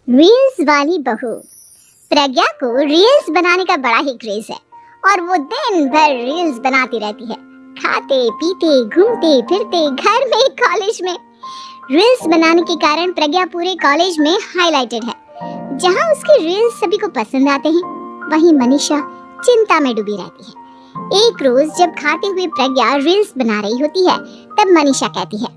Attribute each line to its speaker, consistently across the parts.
Speaker 1: Reels वाली बहू। प्रज्ञा को रील्स बनाने का बड़ा ही क्रेज है और वो दिन भर रील्स बनाती रहती है। खाते पीते घूमते फिरते घर में कॉलेज में रील्स बनाने के कारण प्रज्ञा पूरे कॉलेज में हाईलाइटेड है। जहां उसके रील्स सभी को पसंद आते हैं, वहीं मनीषा चिंता में डूबी रहती है। एक रोज जब खाते हुए प्रज्ञा रील्स बना रही होती है, तब मनीषा कहती है,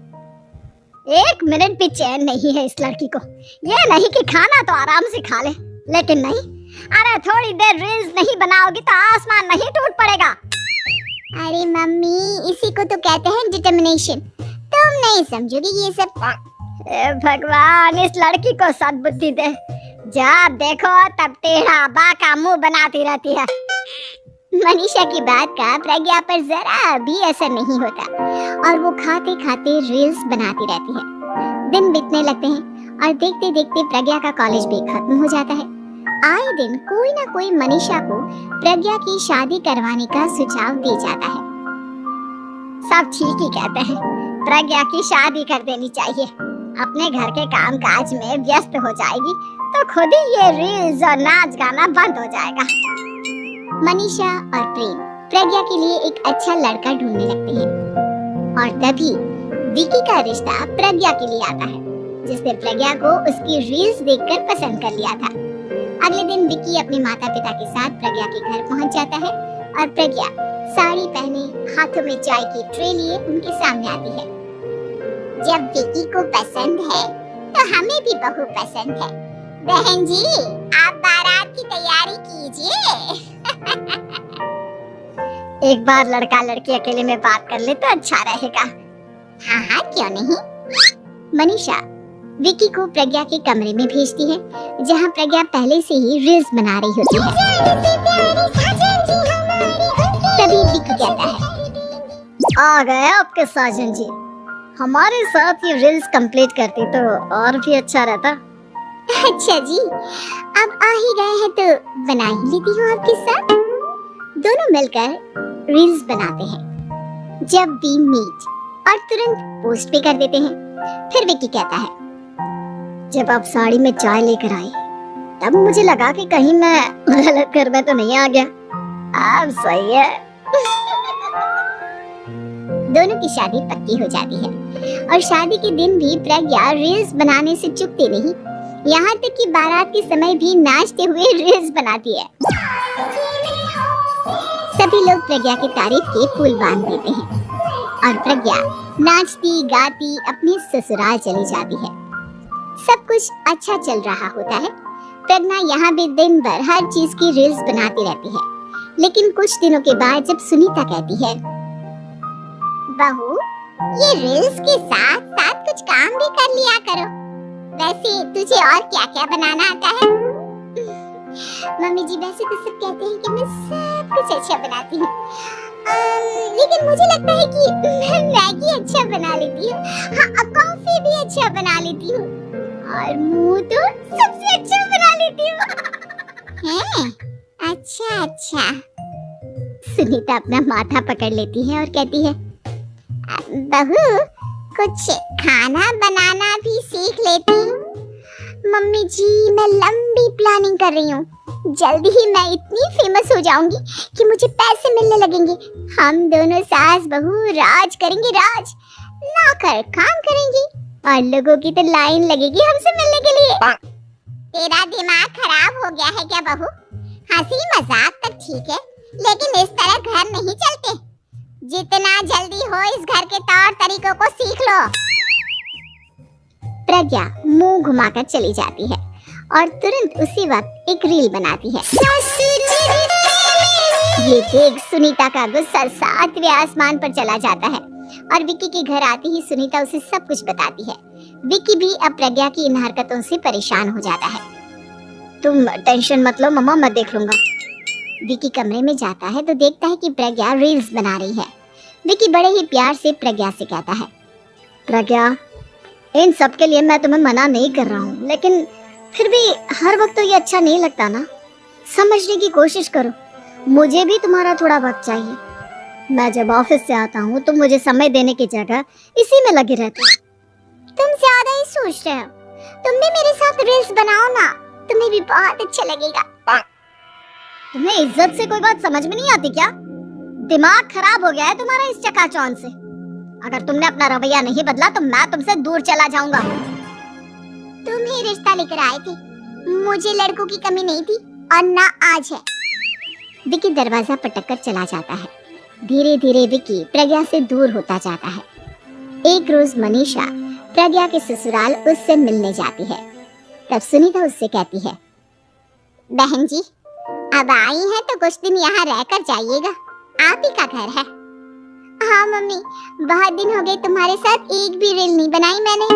Speaker 1: एक मिनट भी चैन नहीं है इस लड़की को। ये नहीं कि खाना तो आराम से खा ले, लेकिन नहीं, अरे थोड़ी देर रील्स नहीं बनाओगी तो आसमान नहीं टूट पड़ेगा। अरे मम्मी, इसी को तो कहते हैं डिटर्मिनेशन। तुम नहीं समझोगी ये सब। भगवान, इस लड़की को सद्बुद्धि दे। जब देखो तब टेढ़ा बाका मुंह बनाती रहती है। मनीषा की बात का प्रज्ञा पर जरा भी असर नहीं होता और वो खाते खाते रील्स बनाती रहती है। दिन बीतने लगते हैं और देखते देखते प्रज्ञा का कॉलेज भी खत्म हो जाता है। आए दिन कोई ना कोई मनीषा को प्रज्ञा की शादी करवाने का सुझाव दे जाता है। सब ठीक ही कहते हैं, प्रज्ञा की शादी कर देनी चाहिए। अपने घर के काम काज में व्यस्त हो जाएगी तो खुद ही ये रील्स और नाच गाना बंद हो जाएगा। मनीषा और प्रेम प्रज्ञा के लिए एक अच्छा लड़का ढूंढने लगते हैं और तभी विकी का रिश्ता प्रज्ञा के लिए आता है, जिसने प्रज्ञा को उसकी रील्स देखकर पसंद कर लिया था। अगले दिन विकी अपने माता पिता के साथ प्रज्ञा के घर पहुंच जाता है और प्रज्ञा साड़ी पहने हाथों में चाय की ट्रे लिए उनके सामने आती है। जब विकी को पसंद है तो हमें भी बहू पसंद है। बहन जी, आप बारात की तैयारी कीजिए। एक बार लड़का लड़की अकेले में बात कर ले तो अच्छा रहेगा। हाँ हाँ, क्यों नहीं। मनीषा विकी को प्रज्ञा के कमरे में भेजती है, जहाँ प्रज्ञा पहले से ही रील्स बना रही होती है। तभी विकी कहता है, आ गए आपके साजन जी। हमारे साथ ये रील्स कंप्लीट करती तो और भी अच्छा रहता। अच्छा जी, अब आ ही गए हैं तो बना ही लेती हूँ आपके साथ। दोनों मिलकर रील्स बनाते हैं। जब वी मीट और तुरंत पोस्ट भी कर देते हैं। फिर विकी कहता है, जब आप साड़ी में चाय लेकर आई तब मुझे लगा कि कहीं मैं गलत घर में तो नहीं आ गया। अब सही है। दोनों की शादी पक्की हो जाती है और शादी के दिन भी प्रज्ञा रील्स बनाने से चूकती नहीं। यहाँ तक कि बारात के समय भी नाचते हुए रील्स बनाती है। सभी लोग प्रज्ञा की तारीफ के पुल बांध देते हैं और प्रज्ञा नाचती गाती अपने ससुराल चली जाती है। सब कुछ अच्छा चल रहा होता है। प्रज्ञा यहाँ भी दिन भर हर चीज की रील्स बनाती रहती है। लेकिन कुछ दिनों के बाद जब सुनीता कहती है, बहू, ये रील्स के साथ साथ कुछ काम भी कर लिया करो। वैसे तुझे और क्या क्या बनाना आता है? मम्मी जी, वैसे तो सब कहते हैं कि मैं सब कुछ अच्छा बनाती हूँ, लेकिन मुझे लगता है कि मैं मैगी अच्छा बना लेती हूँ। हाँ, कॉफी भी अच्छा बना लेती हूँ और मुंह तो सबसे अच्छा बना लेती हूँ। हैं? अच्छा अच्छा। सुनीता अपना माथा पकड़ लेती है और कहती है, बहू, कुछ खाना बनाना भी सीख लेती। मम्मी जी, मैं लंबी प्लानिंग कर रही हूँ। जल्दी ही मैं इतनी फेमस हो जाऊंगी कि मुझे पैसे मिलने लगेंगे। हम दोनों सास बहू राज करेंगे, राज नौकर काम करेंगी और लोगों की तो लाइन लगेगी हमसे मिलने के लिए। तेरा दिमाग खराब हो गया है क्या बहू? हंसी मजाक तक ठीक है, लेकिन इस तरह घर नहीं चलते। जितना जल्दी हो इस घर के तौर तरीकों को सीख लो। प्रज्ञा मुंह घुमाकर चली जाती है और तुरंत उसी वक्त एक रील बनाती है। ये देख सुनीता का गुस्सा 7वें आसमान पर चला जाता है और विकी के घर आते ही सुनीता उसे सब कुछ बताती है। विकी भी अब प्रज्ञा की इन हरकतों से परेशान हो जाता है। तुम टेंशन मत लो मम्मा, मैं देख लूंगा। विकी कमरे में जाता है तो देखता है कि प्रज्ञा रील्स बना रही है। विकी बड़े ही प्यार से प्रज्ञा से कहता है, प्रज्ञा, इन सब के लिए मैं तुम्हें मना नहीं कर रहा हूँ, लेकिन फिर भी हर वक्त तो ये अच्छा नहीं लगता ना। समझने की कोशिश करो, मुझे भी तुम्हारा थोड़ा वक्त चाहिए। मैं जब ऑफिस से आता हूँ तो मुझे समय देने की जगह इसी में लगे रहते हो। तुम ज्यादा ही सोच रहे हो। तुम भी मेरे साथ रील्स बनाओ ना, तुम्हें भी बहुत अच्छा लगेगा।
Speaker 2: तुम्हें इज्जत से कोई बात समझ में नहीं आती क्या? दिमाग खराब हो गया है तुम्हारा इस चकाचौंध से। अगर तुमने अपना रवैया नहीं बदला तो मैं तुमसे दूर चला जाऊंगा।
Speaker 1: तुम ही रिश्ता लेकर आए थे, मुझे लड़कों की कमी नहीं थी और ना आज है। विकी दरवाजा पटककर चला जाता है। धीरे धीरे विकी प्रज्ञा से दूर होता जाता है। एक रोज मनीषा प्रज्ञा के ससुराल उससे मिलने जाती है। तब सुनीता उससे कहती है, बहन जी अब आई हैं तो कुछ दिन यहाँ रहकर जाइएगा, आप ही का घर है। हाँ मम्मी, बहुत दिन हो गए तुम्हारे साथ एक भी रील नहीं बनाई मैंने।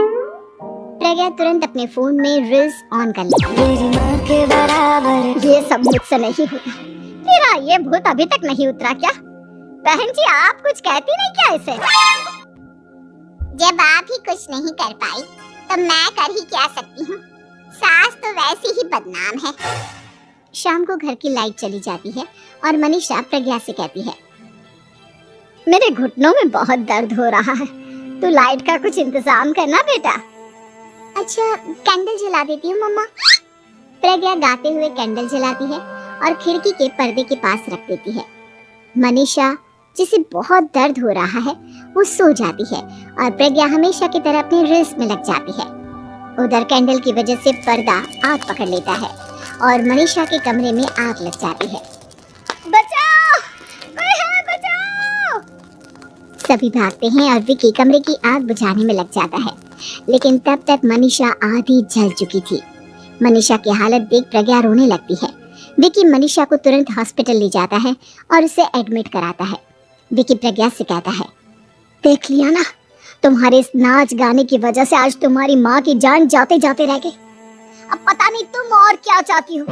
Speaker 1: प्रज्ञा तुरंत अपने फोन में रील्स ऑन कर लेती।
Speaker 2: ये सब मुझसे नहीं होता। तेरा ये भूत अभी तक नहीं उतरा क्या? बहन जी आप कुछ कहती नहीं क्या इसे?
Speaker 1: जब आप ही कुछ नहीं कर पाई तो मैं कर ही क्या सकती हूँ, सास तो वैसे ही बदनाम है। शाम को घर की लाइट चली जाती है और मनीषा प्रज्ञा से कहती है,
Speaker 2: मेरे घुटनों में बहुत दर्द हो रहा है, तू लाइट का कुछ इंतजाम करना बेटा।
Speaker 1: अच्छा कैंडल जला देती हूँ मम्मा। प्रज्ञा गाते हुए कैंडल जलाती है और खिड़की के पर्दे के पास रख देती है। मनीषा जिसे बहुत दर्द हो रहा है वो सो जाती है और प्रज्ञा हमेशा की तरह अपने रील्स में लग जाती है। उधर कैंडल की वजह से पर्दा आग पकड़ लेता है और मनीषा के कमरे में आग लग जाती है।
Speaker 2: बचाओ, कोई है बचाओ।
Speaker 1: सभी भागते हैं और विकी कमरे की आग बुझाने में लग जाता है, लेकिन तब तक मनीषा आधी जल चुकी थी। मनीषा की हालत देख प्रज्ञा रोने लगती है। विकी मनीषा को तुरंत हॉस्पिटल ले जाता है और उसे एडमिट कराता है। विकी प्रज्ञा से कहता है,
Speaker 2: देख लिया ना, तुम्हारे इस नाच गाने की वजह से आज तुम्हारी माँ की जान जाते जाते रह गई। अब पता नहीं तुम और क्या चाहती हो।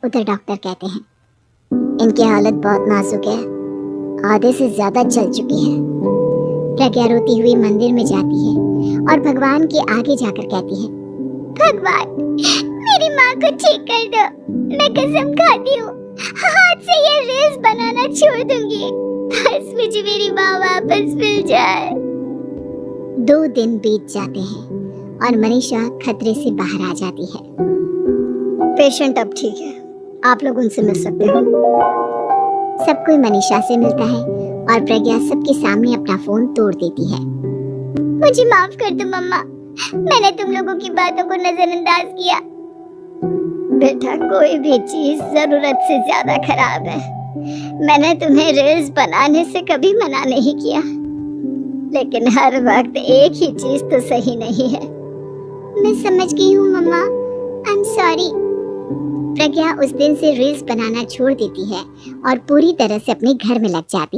Speaker 1: उधर डॉक्टर कहते हैं, इनकी हालत बहुत नाजुक है, आधे से ज्यादा जल चुकी है। प्रज्ञा रोती हुई मंदिर में जाती है और भगवान के आगे जाकर कहती है, भगवान मेरी माँ को ठीक कर दो, मैं कसम खाती हूँ हाथ से ये रील्स बनाना छोड़ दूंगी, बस मुझे मेरी माँ वापस मिल जाए। 2 दिन बीत जाते हैं और मनीषा खतरे से बाहर आ जाती है।
Speaker 2: पेशेंट अब ठीक है, आप लोग उनसे मिल सकते हो।
Speaker 1: सब कोई मनीषा से मिलता है और प्रज्ञा सबके सामने अपना फोन तोड़ देती है। मुझे माफ कर दो मम्मा, मैंने तुम लोगों की बातों को नजरअंदाज किया।
Speaker 2: बेटा कोई भी चीज जरूरत से ज्यादा खराब है। मैंने तुम्हें रील्स बनाने से कभी मना नहीं किया, लेकिन हर वक्त एक ही चीज तो सही नहीं है।
Speaker 1: मैं समझ गई हूँ मम्मा, आई एम सॉरी। प्रज्ञा उस दिन से रील्स बनाना छोड़ देती है और पूरी तरह से अपने घर में लग जाती है।